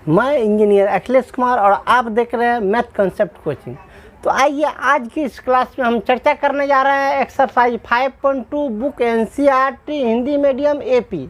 मैं इंजीनियर अखिलेश कुमार और आप देख रहे हैं मैथ कंसेप्ट कोचिंग। तो आइए आज की इस क्लास में हम चर्चा करने जा रहे हैं exercise 5.2 book NCERT Hindi medium AP.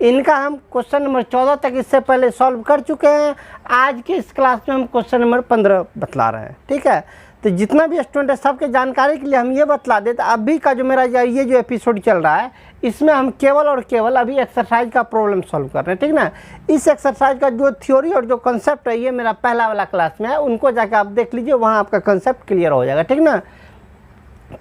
इनका हम क्वेश्चन नंबर 14 तक इससे पहले सॉल्व कर चुके हैं। आज की इस क्लास में हम क्वेश्चन नंबर 15 बतला रहे हैं। ठीक है, तो जितना भी स्टूडेंट है सबके जानकारी के लिए हम ये बतला देते, अभी का जो मेरा ये जो एपिसोड चल रहा है इसमें हम केवल और केवल अभी एक्सरसाइज का प्रॉब्लम सॉल्व कर रहे हैं। ठीक ना, इस एक्सरसाइज का जो थ्योरी और जो कंसेप्ट है ये मेरा पहला वाला क्लास में है, उनको जाकर आप देख लीजिए, वहाँ आपका कंसेप्ट क्लियर हो जाएगा। ठीक ना,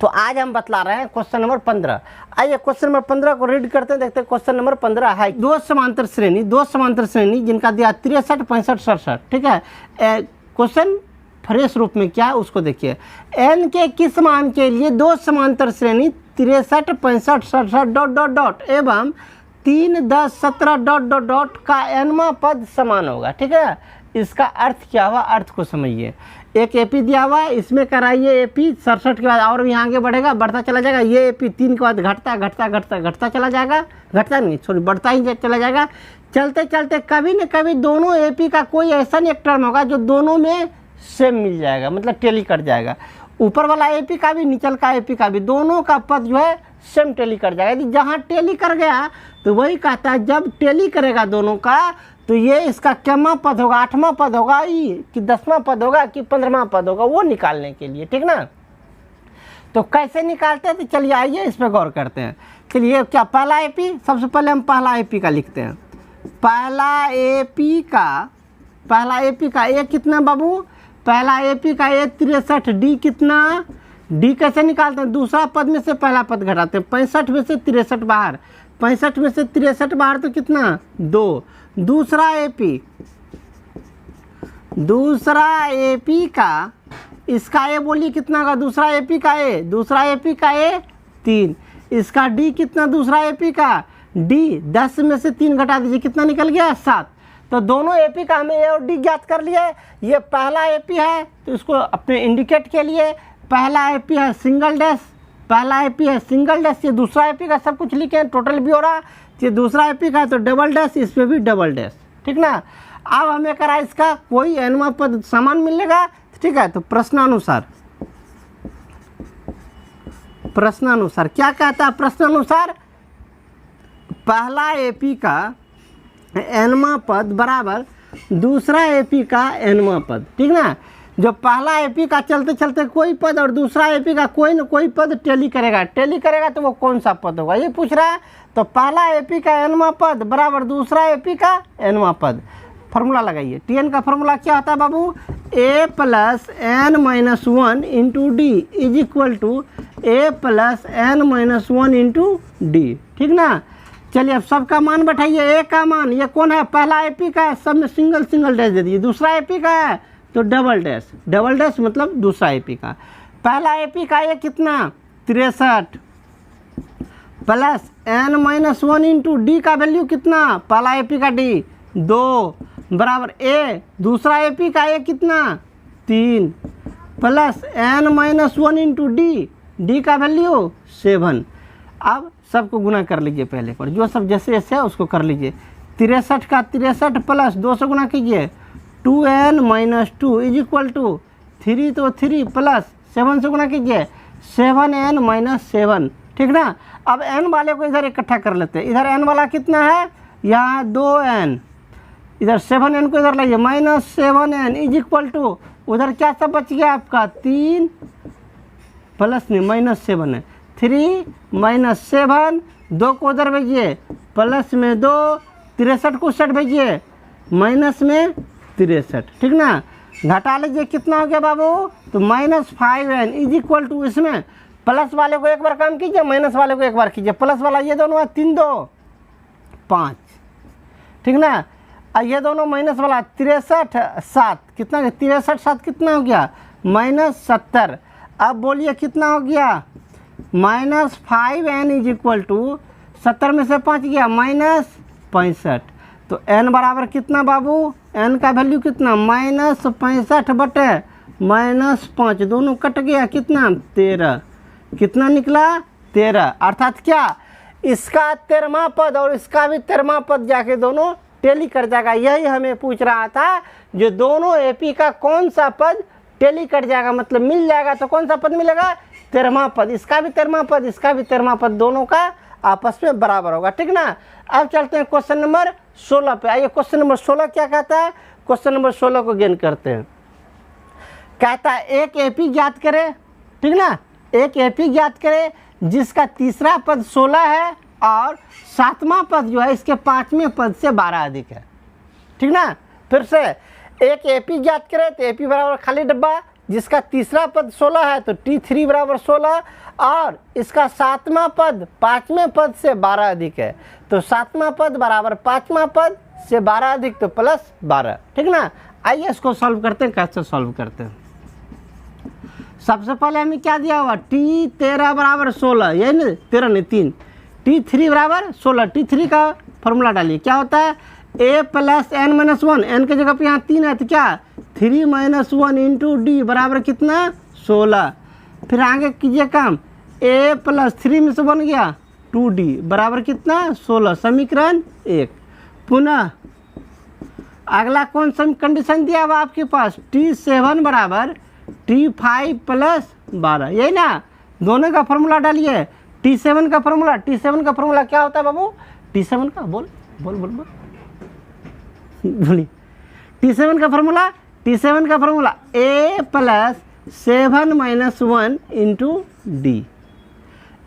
तो आज हम बतला रहे हैं क्वेश्चन नंबर 15। आइए क्वेश्चन नंबर 15 को रीड करते हैं, देखते हैं क्वेश्चन नंबर 15 है। दो समांतर श्रेणी जिनका दिया 63, 65, 67। ठीक है, क्वेश्चन फ्रेश रूप में क्या है उसको देखिए। n के किस मान के लिए दो समांतर श्रेणी 63, 65, 67 डॉट डॉट डॉट एवं 3, 10, 17 डॉट डॉट डॉट का nवां पद समान होगा। ठीक है, इसका अर्थ क्या हुआ, अर्थ को समझिए। एक एपी दिया हुआ है, इसमें कराइए एपी 67 के बाद और भी आगे बढ़ेगा, बढ़ता चला जाएगा। ये एपी 3 के बाद घटता चला जाएगा, घटता नहीं सॉरी बढ़ता ही चला जाएगा। चलते चलते कभी न कभी दोनों एपी का कोई ऐसा एक टर्म होगा जो दोनों में सेम मिल जाएगा, मतलब टेली कर जाएगा। ऊपर वाला एपी का भी निचल का एपी का भी, दोनों का पद जो है सेम टेली कर जाएगा। यदि जहाँ टेली कर गया तो वही कहता है जब टेली करेगा दोनों का तो ये इसका क्यमा पद होगा, 8वां पद होगा कि 10वां पद होगा कि 15वां पद होगा, वो निकालने के लिए। ठीक ना, तो कैसे निकालते हैं तो चलिए आइए इस पर गौर करते हैं। चलिए क्या पहला एपी, सबसे पहले हम पहला एपी का लिखते हैं। पहला एपी का ए कितना बाबू, पहला एपी का ए 63, डी कितना, डी कैसे निकालते हैं, दूसरा पद में से पहला पद घटाते हैं। 65 में से 63 बाहर, 65 में से 63 बाहर तो कितना 2। दूसरा एपी का इसका ए बोलिए कितना का, दूसरा एपी का ए 3। इसका डी कितना, दूसरा एपी का डी 10 में से 3 घटा दीजिए, कितना निकल गया 7। तो दोनों एपी का हमें ए और डी ज्ञात कर लिया। ये पहला एपी है तो इसको अपने इंडिकेट के लिए पहला एपी है सिंगल डैश, ये दूसरा एपी का सब कुछ लिखे टोटल भी हो रहा। ये दूसरा एपी का है तो डबल डैश, इस पर भी डबल डैश। ठीक ना, अब हमें करा इसका कोई nवां पद समान मिलेगा। ठीक है, तो प्रश्नानुसार क्या कहता है, प्रश्नानुसार पहला एपी का nवां पद बराबर दूसरा एपी का nवां पद। ठीक ना, जो पहला एपी का चलते चलते कोई पद और दूसरा एपी का कोई न कोई पद टेली करेगा तो वो कौन सा पद होगा ये पूछ रहा है। तो पहला एपी का nवां पद बराबर दूसरा एपी का nवां पद। फार्मूला लगाइए, टीएन का फार्मूला क्या होता है बाबू, a plus n minus 1 into d is equal to a plus n minus 1 into d. ठीक ना, चलिए अब सबका मान बैठाइए। ए का मान ये कौन है, पहला एपी का है, सब में सिंगल डैश दे दीजिए। दूसरा एपी का है तो डबल डैश मतलब दूसरा एपी का। पहला एपी का ये कितना 63 plus n minus 1 into d का वैल्यू कितना, पहला एपी का डी 2 बराबर ए, दूसरा एपी का ये कितना 3 plus n minus 1 into d का वैल्यू 7। अब सबको गुना कर लीजिए पहले पर, जो सब जैसे जैसे है उसको कर लीजिए। 63 का 63 प्लस 2 से गुना कीजिए 2n minus 2 is equal to 3 तो 3 प्लस 7 से गुना कीजिए 7n माइनस 7। ठीक ना, अब n वाले को इधर इकट्ठा कर लेते हैं। इधर n वाला कितना है, यहाँ 2n, इधर 7n को इधर लाइए minus 7n is equal to उधर क्या सब बच गया आपका 3 प्लस नहीं माइनस 7 है, 3 माइनस 7, 2 को उधर भेजिए प्लस में 2, 63 को सेट भेजिए माइनस में 63। ठीक ना, घटा लीजिए कितना हो गया बाबू, तो minus 5n is equal to, इसमें प्लस वाले को एक बार काम कीजिए, माइनस वाले को एक बार कीजिए। प्लस वाला ये दोनों है 3 2 5। ठीक ना, ये दोनों माइनस वाला 63 7 कितना, 63 7 कितना हो गया माइनस 70। अब बोलिए कितना हो गया minus 5n is equal to 70 में से 5 गया माइनस 65। तो n बराबर कितना बाबू, n का वैल्यू कितना माइनस 65 बटे माइनस 5, दोनों कट गया कितना 13, कितना निकला 13। अर्थात क्या, इसका 13वां पद और इसका भी 13वां पद जाके दोनों टेली कट जाएगा। यही हमें पूछ रहा था, जो दोनों एपी का कौन सा पद टेली कट जाएगा, मतलब मिल जाएगा, तो कौन सा पद मिलेगा? 13वां पद। इसका भी 13वां पद, इसका भी 13वां पद, दोनों का आपस में बराबर होगा, ठीक ना। अब चलते हैं क्वेश्चन नंबर 16 पे। आइए क्वेश्चन नंबर 16 क्या कहता है, क्वेश्चन नंबर 16 को गेन करते हैं। कहता है एक एपी ज्ञात करे, ठीक ना, एक एपी ज्ञात करे जिसका तीसरा पद 16 है और 7वां पद जो है इसके 5वें पद से 12 अधिक है, ठीक ना। फिर से एक एपी ज्ञात करे, तो एपी बराबर खाली डब्बा, जिसका तीसरा पद 16 है तो T3 बराबर 16 और इसका 7वां पद 5वें पद से 12 अधिक है, तो 7वां पद बराबर 5वां पद से 12 अधिक, तो प्लस 12, ठीक ना। आइए इसको सॉल्व करते हैं। कैसे सॉल्व करते हैं? सबसे पहले हमें क्या दिया हुआ, T13 बराबर 16, यही ना, 13 नहीं 3, T3 बराबर 16। T3 का फॉर्मूला डालिए, क्या होता है, a plus n minus 1, n की जगह पे यहाँ 3 है तो क्या 3 माइनस 1 इंटू डी बराबर कितना 16। फिर आगे कीजिए काम, a प्लस 3 में से बन गया 2d बराबर कितना 16, समीकरण 1। पुनः अगला कौन सा कंडीशन दिया हुआ आपके पास, T7 बराबर T5 प्लस 12, यही ना। दोनों का फॉर्मूला डालिए। T7 का फॉर्मूला, T7 का फॉर्मूला क्या होता है बाबू, T7 का बोल बोल बोल बोल बोलिए। T7 का फॉर्मूला, T7 का formula a plus 7 minus 1 into d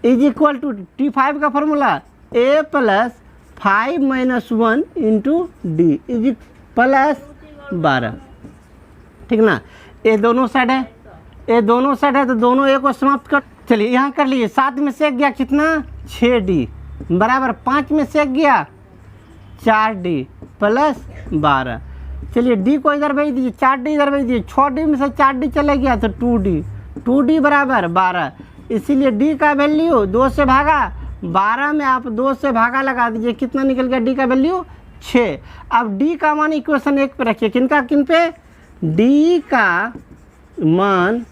is equal to T5 का formula a plus 5 minus 1 into d is plus 12, ठीक ना। ये दोनों साइड है, ये दोनों साइड है, तो दोनों एक को समाप्त कर। चलिए यहाँ कर लीजिए, 7 में से 1 गया कितना 6d बराबर 5 में से 1 गया 4d प्लस 12। चलिए d को इधर भेज दीजिए, 4d इधर भेज दीजिए, 6d में से 4d चले गया तो 2d बराबर 12। इसीलिए d का वैल्यू 2 से भागा 12 में आप 2 से भागा लगा दीजिए, कितना निकल गया d का वैल्यू 6। अब d का मान इक्वेशन 1 पे रखिए, किनका किन पे, d का मान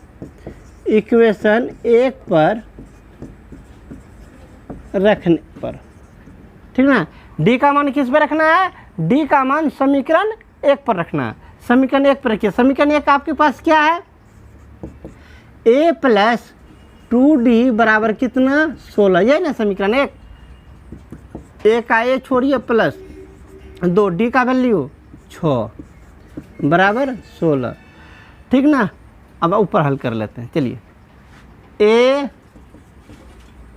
इक्वेशन 1 पर रखने पर, ठीक ना। d का मान किस पे रखना है, d का मान समीकरण 1 पर रखना है। समीकरण 1 पर रखिए। समीकरण 1 आपके पास क्या है, a प्लस 2d बराबर कितना 16, यही ना समीकरण 1। a का a छोड़िए प्लस 2, d का वैल्यू 6 बराबर 16, ठीक ना। अब ऊपर हल कर लेते हैं। चलिए a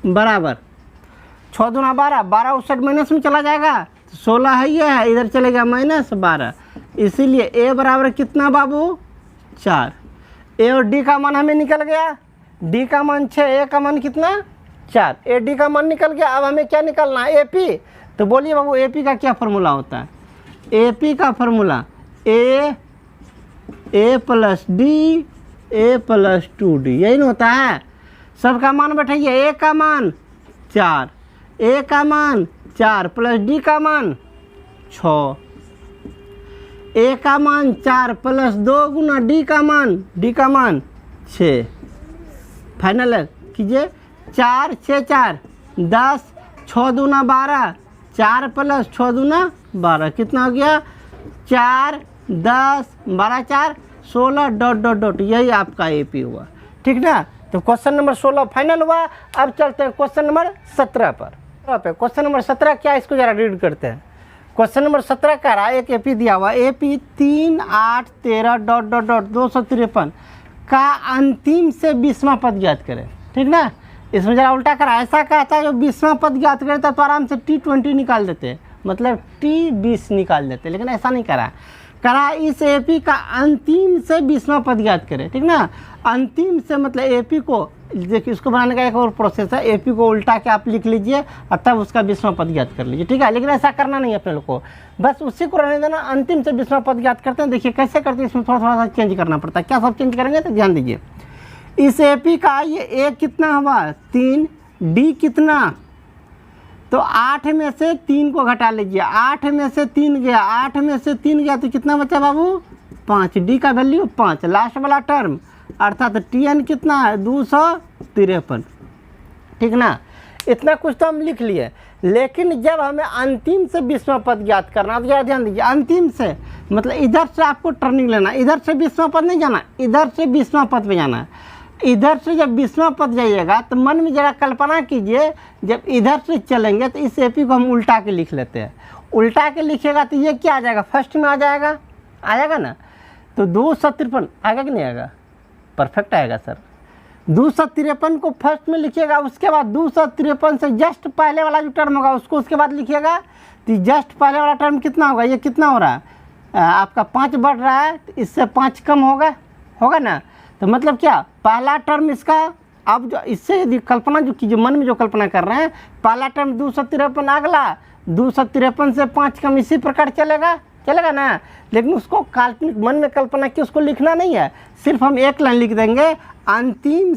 बराबर 6 दूना 12, 12 उस साइड माइनस में चला जाएगा, 16 है, ये है, इधर चलेगा माइनस 12, इसीलिए a बराबर कितना बाबू 4। a और d का मान हमें निकल गया, d का मान 6, a का मान कितना 4, a d का मान निकल गया। अब हमें क्या निकलना है, ap। तो बोलिए बाबू ap का क्या फॉर्मूला होता है, ap का formula a plus d a plus 2d, यही ना होता है। सबका मान बैठाइए, a का मान 4, a का मान 4 प्लस d का मान 6, a का मान 4 प्लस 2 गुना d का मान 6। फाइनल कीजिए, 4 6 4 10, 6 दूना 12, 4 प्लस 6 दूना 12, कितना हो गया 4 10 12 4 16 डॉट डॉट डॉट, यही आपका AP हुआ, ठीक ना। तो क्वेश्चन नंबर 16 फाइनल हुआ। अब चलते हैं क्वेश्चन नंबर 17 पर। क्वेश्चन नंबर 17 क्या, इसको जरा रीड करते हैं। क्वेश्चन नंबर 17 कह रहा है, एक AP दिया हुआ, AP 3 8 13 डॉट डॉट डॉट 253 का अंतिम से 20वां पद ज्ञात करें, ठीक ना। इसमें जरा उल्टा करा, ऐसा कहता है जो 20वां पद ज्ञात करता तो आराम से T20 निकाल देते, मतलब T20 निकाल देते, लेकिन ऐसा नहीं करा। इस AP का अंतिम से 20वां पद ज्ञात करें, ठीक ना। अंतिम से मतलब AP को, देखिए इसको बनाने का एक और प्रोसेस है, AP को उल्टा के आप लिख लीजिए और तब उसका 20वां पद ज्ञात कर लीजिए, ठीक है। लेकिन ऐसा करना नहीं है अपने लोग को, बस उसी को रहने देना। अंतिम से 20वां पद ज्ञात करते हैं, देखिए कैसे करते हैं, इसमें थोड़ा थोड़ा सा चेंज करना पड़ता है। क्या सब चेंज करेंगे तो ध्यान दीजिए। इस AP का ये A कितना हुआ 3, D कितना, तो 8 में से 3 को घटा लीजिए, 8 में से 3 गया, 8 में से 3 गया तो कितना बचा बाबू 5, D का वैल्यू 5, लास्ट वाला टर्म अर्थात TN कितना है 253, ठीक ना। इतना कुछ तो हम लिख लिए, लेकिन जब हमें अंतिम से 20वां पद ज्ञात करना, तो ज़रा ध्यान दीजिए, अंतिम से मतलब इधर से आपको टर्निंग लेना, इधर से 20वां पद नहीं जाना, इधर से 20वां पद पे जाना है। इधर से जब 20वां पद जाइएगा तो मन में ज़रा कल्पना कीजिए, जब इधर से चलेंगे तो इस एपी को हम उल्टा के लिख लेते हैं। उल्टा के लिखिएगा तो ये क्या आ जाएगा, फर्स्ट में आ जाएगा ना। तो 253 आएगा कि नहीं आएगा, परफेक्ट आएगा सर। 253 को फर्स्ट में लिखिएगा, उसके बाद 253 से जस्ट पहले वाला जो टर्म होगा उसको उसके बाद लिखिएगा। तो जस्ट पहले वाला टर्म कितना होगा, ये कितना हो रहा है आपका 5 बढ़ रहा है, तो इससे 5 कम होगा ना। तो मतलब क्या, पहला टर्म इसका, अब जो इससे यदि कल्पना जो कीजिए, मन में जो कल्पना कर रहे हैं, पहला टर्म 253, अगला 253 से 5 कम, इसी प्रकार चलेगा ना। लेकिन उसको काल्पनिक मन में कल्पना की, उसको लिखना नहीं है, सिर्फ हम एक लाइन लिख देंगे, अंतिम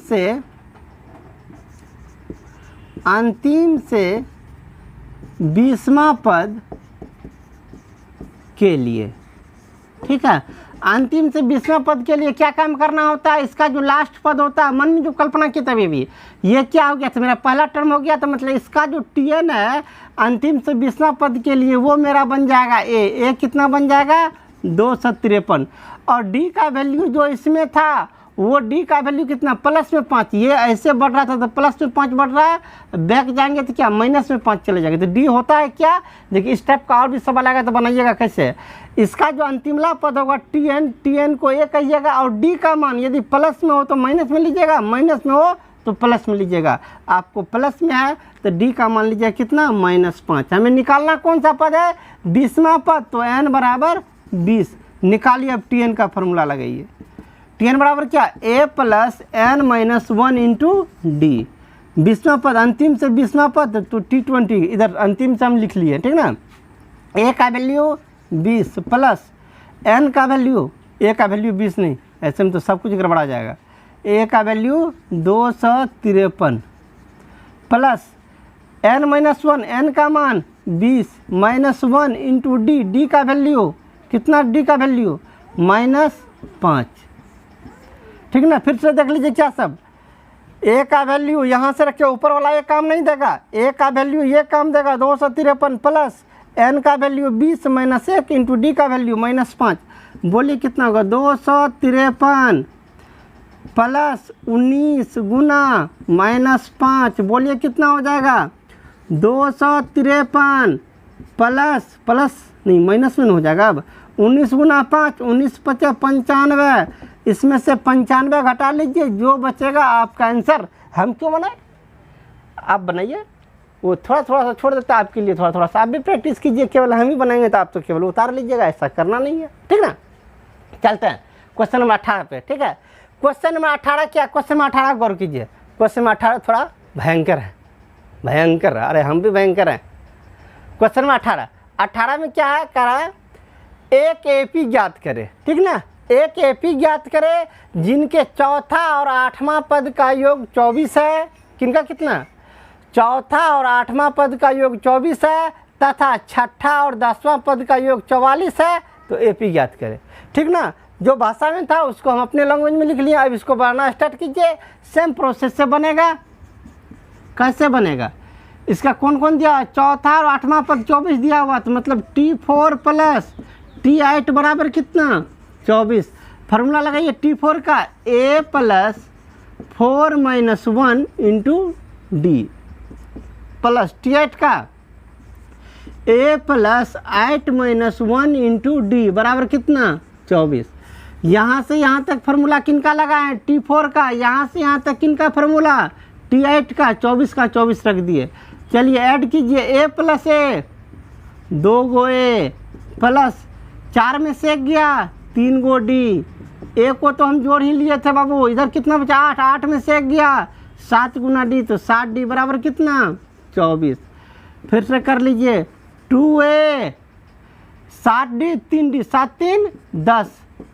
से 20वां पद के लिए, ठीक है। अंतिम से 20वां पद के लिए क्या काम करना होता है, इसका जो लास्ट पद होता है, मन में जो कल्पना की तभी भी ये क्या हो गया, तो मेरा पहला टर्म हो गया, तो मतलब इसका जो TN है अंतिम से 20वां पद के लिए वो मेरा बन जाएगा ए कितना बन जाएगा 253, और D का वैल्यू जो इसमें था वो D का वैल्यू कितना, प्लस में 5, ये ऐसे बढ़ रहा था तो प्लस में 5 बढ़ रहा है, बैक जाएंगे तो क्या माइनस में 5 चले जाएंगे। तो D होता है क्या, देखिए इस टाइप का और भी सवाल आएगा तो बनाइएगा कैसे। इसका जो अंतिमला पद होगा TN को ए कहिएगा, और D का मान यदि प्लस में हो तो माइनस में लीजिएगा, माइनस में हो तो प्लस में लीजिएगा। आपको प्लस में है तो D का मान लीजिएगा कितना, -5। हमें निकालना कौन सा पद है, 20वां पद, तो n बराबर 20 निकालिए। अब TN का फॉर्मूला लगाइए, TN बराबर क्या, a + n - 1 × D। 20वां पद, अंतिम से 20वां पद, तो T20 इधर अंतिम से हम लिख लिए, ठीक ना। a का वैल्यू 20 प्लस n का वैल्यू, a का वैल्यू 20 नहीं, ऐसे में तो सब कुछ गड़बड़ा जाएगा। a का वैल्यू 253 प्लस n - 1, n का मान 20 - 1 × D का वैल्यू कितना, D का वैल्यू -5, ठीक ना। फिर से देख लीजिए क्या सब, a का वैल्यू यहाँ से रखे, ऊपर वाला ये काम नहीं देगा, a का वैल्यू ये काम देगा 253 प्लस n का वैल्यू 20 - 1 × D का वैल्यू -5। बोलिए कितना होगा, 253 प्लस 19 गुना -5, बोलिए कितना हो जाएगा, 253 प्लस नहीं माइनस में हो जाएगा। अब 19 गुना 5, 19 × 5 = 95, इसमें से 95 घटा लीजिए, जो बचेगा आपका आंसर। हम क्यों बनाए, आप बनाइए, वो थोड़ा सा छोड़ देता है आपके लिए, थोड़ा सा आप भी प्रैक्टिस कीजिए। केवल हम ही बनाएंगे तो आप तो केवल उतार लीजिएगा, ऐसा करना नहीं है, ठीक ना। चलते हैं क्वेश्चन नंबर 18 पे, ठीक है। क्वेश्चन नंबर 18 क्या, क्वेश्चन नंबर 18 गौर कीजिए। क्वेश्चन नंबर 18 थोड़ा भयंकर है, अरे हम भी भयंकर हैं। क्वेश्चन नंबर 18 में क्या है, कह रहा है एक AP ज्ञात करे, ठीक ना। एक AP ज्ञात करे जिनके चौथा और 8वां पद का योग 24 है। किनका कितना, चौथा और 8वां पद का योग 24 है, तथा छठा और 10वां पद का योग 44 है। तो AP ज्ञात करे, ठीक ना। जो भाषा में था उसको हम अपने लैंग्वेज में लिख लिया, अब इसको बनाना स्टार्ट कीजिए। सेम प्रोसेस से बनेगा। कैसे बनेगा, इसका कौन कौन दिया, चौथा और 8वां पद 24 दिया हुआ, तो मतलब T4 प्लस T8 बराबर कितना, 24। फार्मूला लगाइए T4 का, a + 4 - 1 × D प्लस T8 का a + 8 - 1 × D बराबर कितना, 24। यहाँ से यहाँ तक फार्मूला किनका लगा है, T4 का। यहाँ से यहाँ तक किनका फार्मूला, T8 का। 24 का 24 रख दिए। चलिए ऐड कीजिए, a + a 2 go a plus 4 में से गया 3 गो D, a को तो हम जोड़ ही लिए थे बाबू, इधर कितना बचा, 8 में से गया 7 गुना D, तो 7D बराबर कितना, 24। फिर से कर लीजिए, 2a 7D 3D 7 3 10,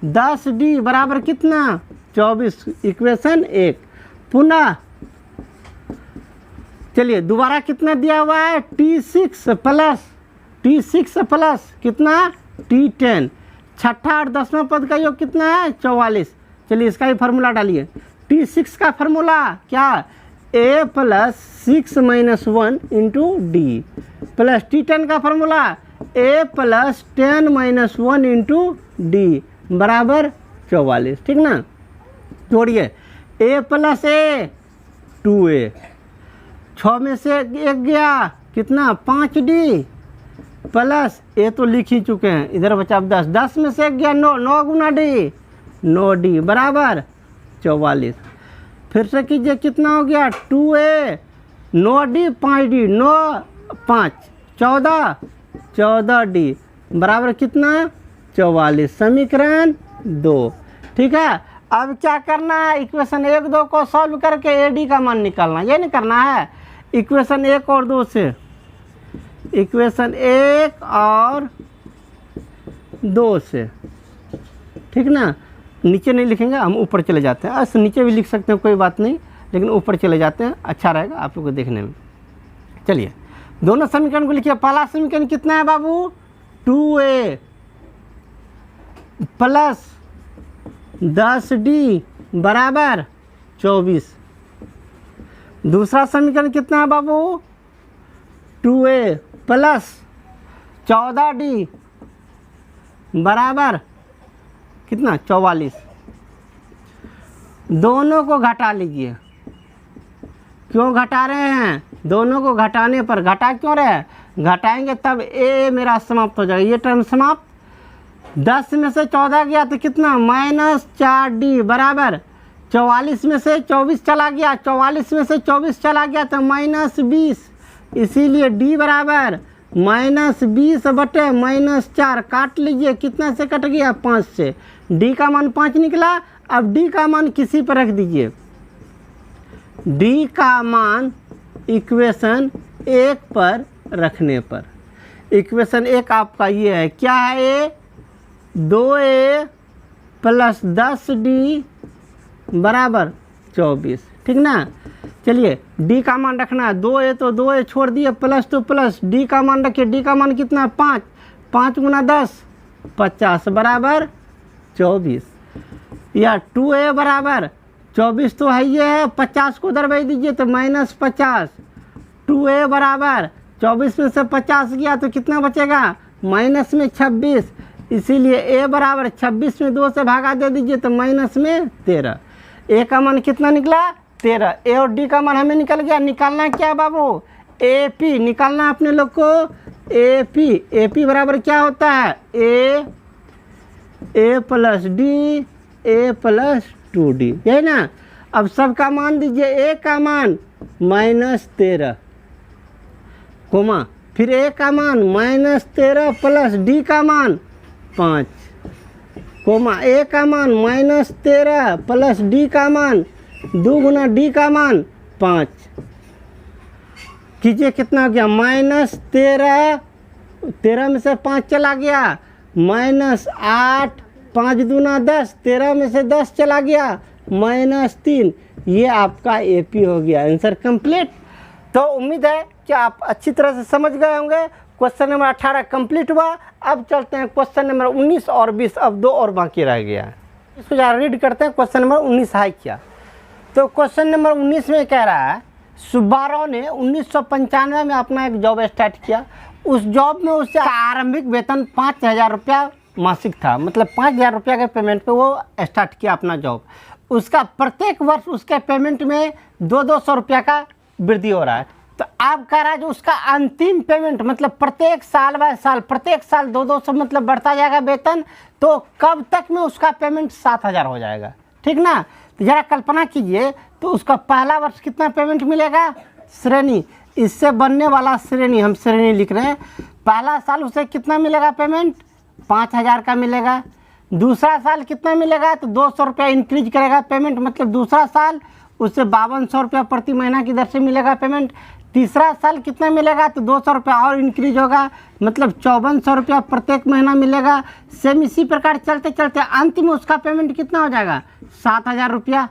10D बराबर कितना, 24। इक्वेशन 1। पुनः चलिए दोबारा कितना दिया हुआ है, T6 प्लस कितना, T10। छठा और 10वां पद का योग कितना है, 44। चलिए इसका भी फार्मूला डालिए। T6 का फार्मूला क्या, a plus 6 minus 1 into d plus T10 का formula a plus 10 minus 1 into d बराबर 44। ठीक ना, जोड़िए ए प्लस ए 2a, 6 में से 1 गया कितना 5d प्लस ए तो लिख ही चुके हैं, इधर बचा अब 10, 10 में से 1 गया 9, 9 गुना डी 9d बराबर 44। फिर से कीजिए कितना हो गया 2a 9d 5d 9 5 14 14d बराबर कितना 44, समीकरण 2। ठीक है, अब क्या करना है, इक्वेशन 1 2 को सॉल्व करके ए डी का मान निकालना, ये नहीं करना है इक्वेशन 1 और 2 से, इक्वेशन 1 और 2 से। ठीक ना, नीचे नहीं लिखेंगे हम, ऊपर चले जाते हैं, ऐसे नीचे भी लिख सकते हैं कोई बात नहीं, लेकिन ऊपर चले जाते हैं, अच्छा रहेगा आप लोग को देखने में। चलिए दोनों समीकरण को लिखिए। पहला समीकरण कितना है बाबू 2a प्लस 10d बराबर 24। दूसरा समीकरण कितना है बाबू 2a प्लस 14d बराबर कितना 44। दोनों को घटा लीजिए। क्यों घटा रहे हैं, दोनों को घटाने पर, घटा क्यों रहे, घटाएंगे तब ए मेरा समाप्त हो जाएगा, ये टर्म समाप्त। 10 में से 14 गया तो कितना -4d बराबर 44 में से 24 चला गया, 44 में से 24 चला गया तो -20, इसीलिए d बराबर -20 बटे -4, काट लीजिए, कितना से कट गया 5 से, d का मान 5 निकला। अब d का मान किसी पर रख दीजिए, d का मान इक्वेशन 1 पर रखने पर, इक्वेशन 1 आपका ये है, क्या है ये 2a प्लस 10d बराबर 24। ठीक ना, चलिए d का मान रखना है, 2a तो 2a छोड़ दिए, प्लस तो प्लस, d का मान रखिए, d का मान कितना 5, 5 गुना 10 50 बराबर 24, या 2a बराबर 24 तो है ये है, 50 को उधर भेज दीजिए तो -50, 2a बराबर 24 में से 50 गया तो कितना बचेगा माइनस में 26, इसीलिए a बराबर 26 में 2 से भागा दे दीजिए तो माइनस में 13। a का मान कितना निकला 13, a और d का मान हमें निकल गया। निकालना क्या बाबू AP निकालना अपने लोग को, AP बराबर क्या होता है a plus d a plus 2d, यही ना। अब सबका मान दीजिए, a का मान -13 कोमा, फिर a का मान -13 प्लस d का मान 5 कोमा, a का मान -13 प्लस d का मान 2 गुना d का मान 5, कीजिए कितना हो गया -13, 13 में से 5 चला गया -8, 5 दूना 10, 13 में से 10 चला गया -3, ये आपका AP हो गया। Answer complete. तो उम्मीद है कि आप अच्छी तरह से समझ गए होंगे। क्वेश्चन नंबर 18 कंप्लीट हुआ। अब चलते हैं क्वेश्चन नंबर 19 और 20, अब 2 और बाकी रह गया है, इसको जरा रीड करते हैं। क्वेश्चन नंबर 19 है क्या, तो क्वेश्चन नंबर 19 में कह रहा है सुब्बाराव ने 1995 में अपना एक जॉब स्टार्ट किया। उस जॉब में उससे आरंभिक वेतन 5000 रुपया मासिक था, मतलब 5000 रुपया के पेमेंट पे वो स्टार्ट किया अपना जॉब। उसका प्रत्येक वर्ष उसके पेमेंट में 200 रुपया का वृद्धि हो रहा है। तो आप कह रहा है जो उसका अंतिम पेमेंट, मतलब प्रत्येक साल बाय साल, प्रत्येक साल 200 मतलब बढ़ता जाएगा वेतन, तो कब तक में उसका पेमेंट 7000 हो जाएगा। ठीक ना, तो जरा कल्पना कीजिए, तो उसका पहला वर्ष कितना पेमेंट मिलेगा, श्रेणी, इससे बनने वाला श्रेणी, हम श्रेणी लिख रहे हैं। पहला साल उसे कितना मिलेगा पेमेंट 5000 का मिलेगा। दूसरा साल कितना मिलेगा, तो 200 रुपया इंक्रीज करेगा पेमेंट, मतलब दूसरा साल उससे 5200 रुपया प्रति महीना की दर से मिलेगा पेमेंट। तीसरा साल कितना मिलेगा, तो 200 रुपया और इंक्रीज होगा, मतलब 5400 रुपया प्रत्येक महीना मिलेगा। सेम इसी प्रकार चलते चलते अंत में उसका पेमेंट कितना हो जाएगा 7000 रुपया।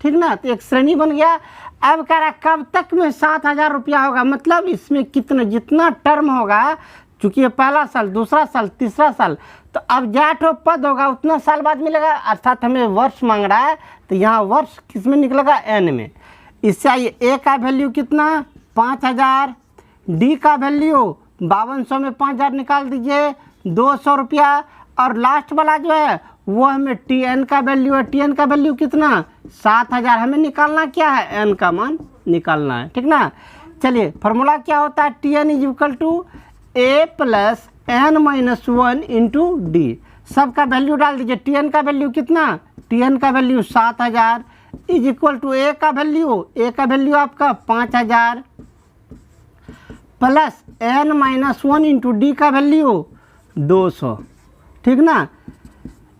ठीक ना, तो एक श्रेणी बन गया। अब कह रहा कब तक में 7000 रुपया होगा, मतलब इसमें कितना, जितना टर्म होगा, चूँकि ये पहला साल, दूसरा साल, तीसरा साल, तो अब जाठो पद होगा उतना साल बाद मिलेगा, अर्थात हमें वर्ष मांग रहा है, तो यहाँ वर्ष किस में निकलेगा, एन में। इससे आइए ए का वैल्यू कितना 5000, डी का वैल्यू 5200 में 5000 निकाल दीजिए 200 रुपया, और लास्ट वाला जो है वो हमें टी एन का वैल्यू है, टी एन का वैल्यू कितना 7000, हमें निकालना क्या है एन का मान निकालना है, ठीक ना। चलिए फार्मूला क्या होता है, t n is equal to a plus n minus 1 into d. सबका वैल्यू डाल दीजिए, टी एन का वैल्यू कितना, टी एन का value 7000 is equal to a का वैल्यू आपका 5000 plus n minus 1 into d का वैल्यू 200, ठीक ना।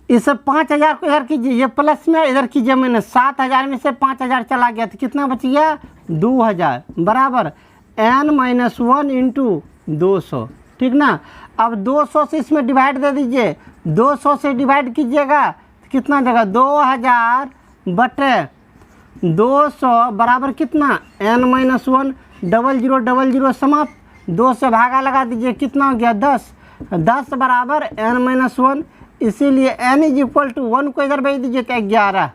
इस 5000 को इधर कीजिए, ये प्लस में इधर कीजिए मैंने 7000 में से 5000 चला गया तो कितना बच गया 2000 बराबर एन माइनस 1 इंटू 200, ठीक ना। अब 200 से इसमें डिवाइड दे दीजिए, 200 से डिवाइड कीजिएगा तो कितना देगा 2000 बटे 200 बराबर कितना एन माइनस 1, 0000 समाप्त, 2 से भागा लगा दीजिए कितना हो गया 10 बराबर एन माइनस 1, इसीलिए n इज इक्वल टू 1 को इधर भेज दीजिए तो 11,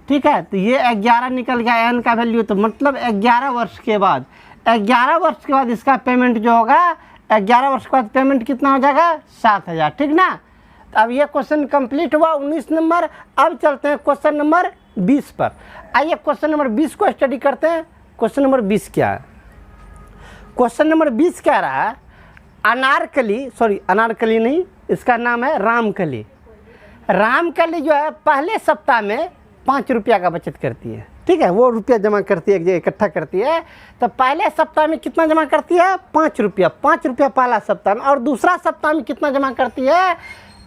ठीक है। तो ये 11 निकल गया n का वैल्यू, तो मतलब 11 वर्ष के बाद, 11 वर्ष के बाद इसका पेमेंट जो होगा 11 वर्ष के बाद पेमेंट कितना हो जाएगा 7000, ठीक ना। तो अब ये क्वेश्चन कंप्लीट हुआ 19 नंबर। अब चलते हैं क्वेश्चन नंबर 20 पर। आइए क्वेश्चन नंबर 20 को स्टडी करते हैं। क्वेश्चन नंबर 20 क्या है, क्वेश्चन नंबर 20 कह रहा है अनारकली नहीं, इसका नाम है रामकली। रामकली जो है पहले सप्ताह में 5 रुपया का बचत करती है, ठीक है। वो रुपया जमा करती है, इकट्ठा करती है, तो पहले सप्ताह में कितना जमा करती है 5 रुपया पहला सप्ताह में, और दूसरा सप्ताह में कितना जमा करती है,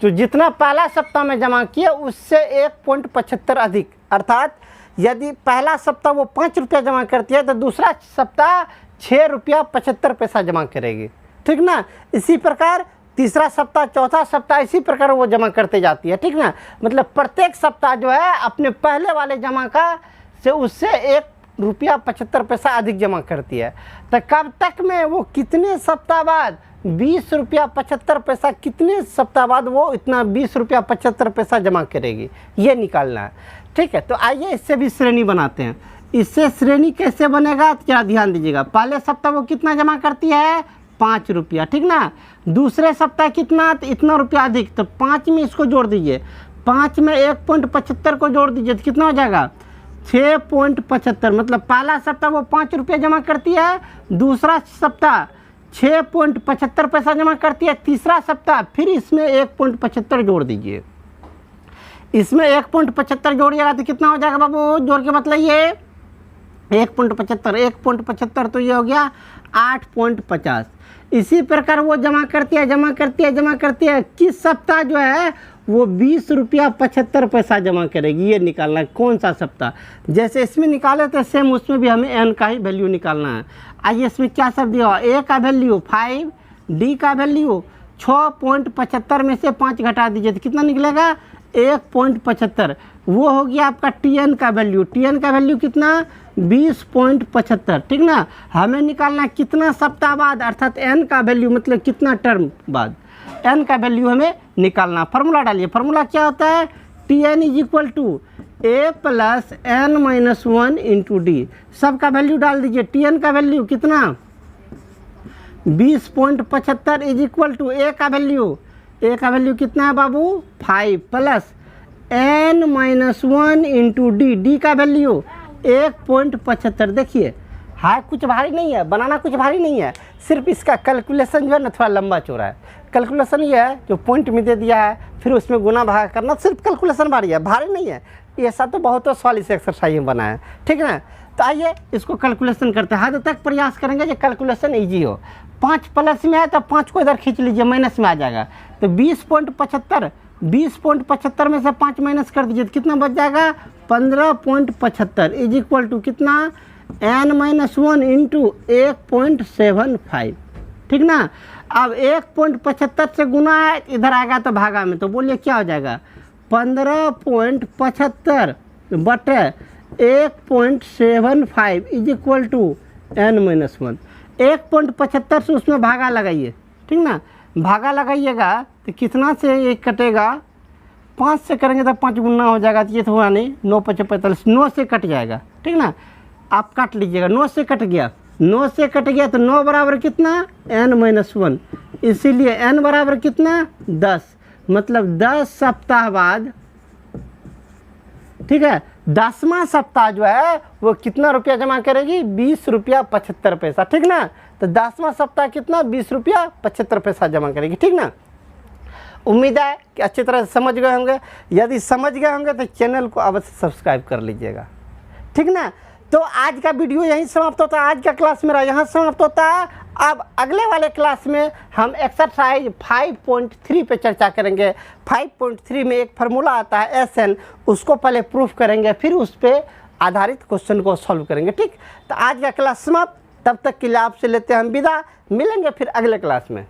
तो जितना पहला सप्ताह में जमा किया उससे 1.75 अधिक, अर्थात यदि पहला सप्ताह वो 5 रुपया जमा करती है तो दूसरा सप्ताह 6 रुपया 75 पैसा जमा करेगी, ठीक ना। इसी प्रकार तीसरा सप्ताह, चौथा सप्ताह, इसी प्रकार वो जमा करते जाती है, ठीक ना। मतलब प्रत्येक सप्ताह जो है अपने पहले वाले जमा का से उससे 1 रुपया 75 पैसा अधिक जमा करती है। तो कब तक में वो कितने सप्ताह बाद 20 रुपया 75 पैसा, कितने सप्ताह बाद वो इतना 20 रुपया 75 पैसा जमा करेगी, ये निकालना है, ठीक है। तो आइए इससे भी श्रेणी बनाते हैं। इससे श्रेणी कैसे बनेगा तो क्या ध्यान दीजिएगा। पहले सप्ताह वो कितना जमा करती है 5 रुपया, ठीक ना। दूसरे सप्ताह कितना, तो इतना रुपया अधिक, तो 5 में इसको जोड़ दीजिए, 5 में 1.75 को जोड़ दीजिए तो कितना हो जाएगा 6.75। मतलब पहला सप्ताह वो 5 रुपया जमा करती है, दूसरा सप्ताह 6.75 पैसा जमा करती है, तीसरा सप्ताह फिर इसमें 1.75 जोड़ दीजिए। इसमें 1.75 जोड़िएगा तो कितना हो जाएगा बाबू, जोड़ के मतलब ये 1.75 तो ये हो गया 8.50। इसी प्रकार वो जमा करती है, किस सप्ताह जो है वो 20 रुपया 75 पैसा जमा करेगी, ये निकालना है कौन सा सप्ताह। जैसे इसमें निकाले थे सेम उसमें भी हमें एन का ही वैल्यू निकालना है। आइए इसमें क्या सब दिया हुआ, ए का वैल्यू 5, डी का वैल्यू 6.75 में से 5 घटा दीजिए तो कितना निकलेगा 1.75। वो हो गया आपका टी एन का वैल्यू, कितना 20.75, ठीक ना। हमें निकालना कितना सप्ताह बाद, अर्थात एन का वैल्यू मतलब कितना टर्म बाद, एन का वैल्यू हमें निकालना। फार्मूला डालिए, फार्मूला क्या होता है, t n is equal to a plus n minus 1 into d. सबका वैल्यू डाल दीजिए, टी एन का वैल्यू कितना 20.75 इज इक्वल टू ए का वैल्यू कितना है बाबू 5 plus n minus 1 into d का वैल्यू 1.75। देखिए हाँ कुछ भारी नहीं है, बनाना कुछ भारी नहीं है, सिर्फ इसका कैलकुलेशन जो है ना थोड़ा लंबा चौड़ा है। कैलकुलेशन ये है जो पॉइंट में दे दिया है फिर उसमें गुना भाग करना, सिर्फ कैलकुलेशन भारी नहीं है। ऐसा तो बहुत सवाल इस एक्सरसाइज में बना है, ठीक है ना। तो आइए इसको कैलकुलेशन करते हैं, हद तक प्रयास करेंगे जो कैलकुलेशन ईजी हो। 5 प्लस में है तो 5 को इधर खींच लीजिए, माइनस में आ जाएगा। तो 20.75 में से 5 माइनस कर दीजिए तो कितना बच जाएगा 15.75 इज इक्वल टू कितना n माइनस 1 इंटू 1.75, ठीक ना। अब 1.75 से गुना है इधर आएगा तो भागा में, तो बोलिए क्या हो जाएगा 15.75 बटे 1.75 is equal to n minus 1। 1.75 से उसमें भागा लगाइए, ठीक ना। भागा लगाइएगा तो कितना से ये कटेगा, 5 से करेंगे तो 5 गुना हो जाएगा, तो ये तो हुआ नहीं, 9 × 5 = 45, 9 से कट जाएगा, ठीक ना। आप काट लीजिएगा, 9 से कट गया, 9 से कट गया तो 9 बराबर कितना n-1, इसीलिए n बराबर कितना 10, मतलब 10 सप्ताह बाद, ठीक है, 10वां सप्ताह जो है वो कितना रुपया जमा करेगी, 20 रुपया 75 पैसा, ठीक ना। तो 10वां सप्ताह कितना, 20 रुपया 75 पैसा जमा करेगी, ठीक ना। उम्मीद है कि अच्छी तरह से समझ गए होंगे। यदि समझ गए होंगे तो चैनल को अवश्य सब्सक्राइब कर लीजिएगा, ठीक ना। तो आज का वीडियो यहीं समाप्त होता है, आज का क्लास मेरा यहाँ समाप्त होता है। अब अगले वाले क्लास में हम एक्सरसाइज 5.3 पे चर्चा करेंगे। 5.3 में एक फार्मूला आता है SN, उसको पहले प्रूफ करेंगे, फिर उस पर आधारित क्वेश्चन को सॉल्व करेंगे, ठीक। तो आज का क्लास समाप्त, तब तक के लिए आपसे लेते हैं हम विदा, मिलेंगे फिर अगले क्लास में।